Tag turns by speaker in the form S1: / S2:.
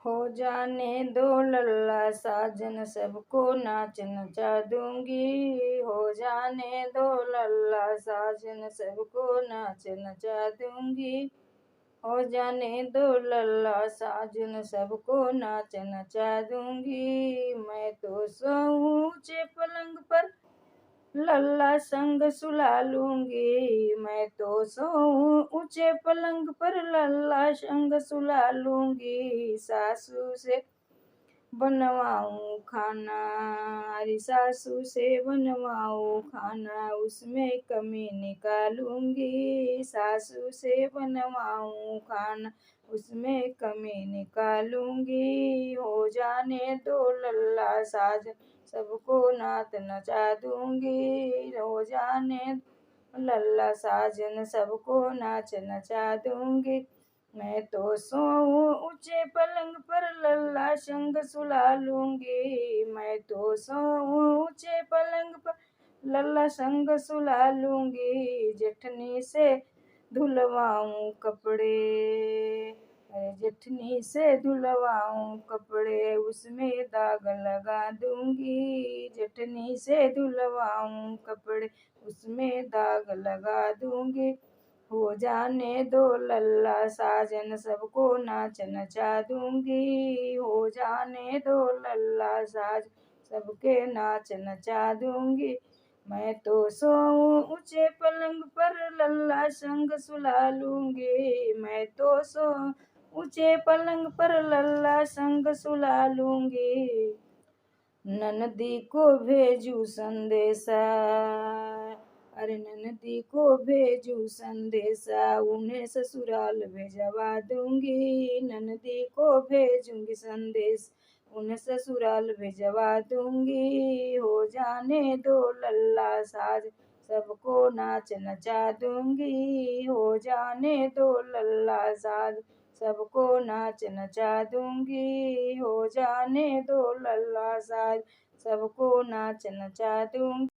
S1: हो जाने दो लल्ला साजन सबको नाच नचा दूंगी। हो जाने दो लल्ला साजन सबको नाच नचा दूंगी। हो जाने दो लल्ला साजन सबको नाच नचा दूंगी। मैं तो सोऊं ऊंचे पलंग पर लल्ला संग सुला लूंगी। मैं तो सोऊं ऊंचे पलंग पर लल्ला संग सुला लूंगी। सासू से बनवाऊं खाना, अरे सासू से बनवाऊं खाना, उसमें कमी निकालूंगी। सासू से बनवाऊं खाना, उसमें कमी निकालूंगी। हो जाने दो लल्ला साजन सबको नाच नचा दूंगी। हो जाने लल्ला साजन सबको नाच नचा दूंगी। मैं तो सोऊं ऊंचे पलंग पर लल्ला संग सुला लूंगी। मैं तो सोऊं ऊंचे पलंग पर लल्ला संग सुला लूंगी। जेठनी से धुलवाऊं कपड़े, अरे जेठनी से धुलवाऊं कपड़े, उसमें दाग लगा दूंगी। जेठनी से धुलवाऊं कपड़े, उसमें दाग लगा दूंगी। हो जाने दो लल्ला साजन सबको नाच नचा दूंगी। हो जाने दो लल्ला साजन सबके नाच नचा दूंगी। मैं तो सोऊं ऊंचे पलंग पर लल्ला संग सुला लूंगी। मैं तो सोऊं ऊंचे पलंग पर लल्ला संग सुला लूंगी। ननदी को भेजू संदेशा, अरे ननदी को भेजू संदेशा, उन्हें ससुराल भेजवा दूंगी। ननदी को भेजूंगी संदेश, उन्हें ससुराल भेजवा दूंगी। हो जाने दो लल्ला साज सबको नाच नचा दूंगी। हो जाने दो लल्ला साज सबको नाच नचा दूंगी। हो जाने दो लल्ला साज सबको नाच नचा दूंगी।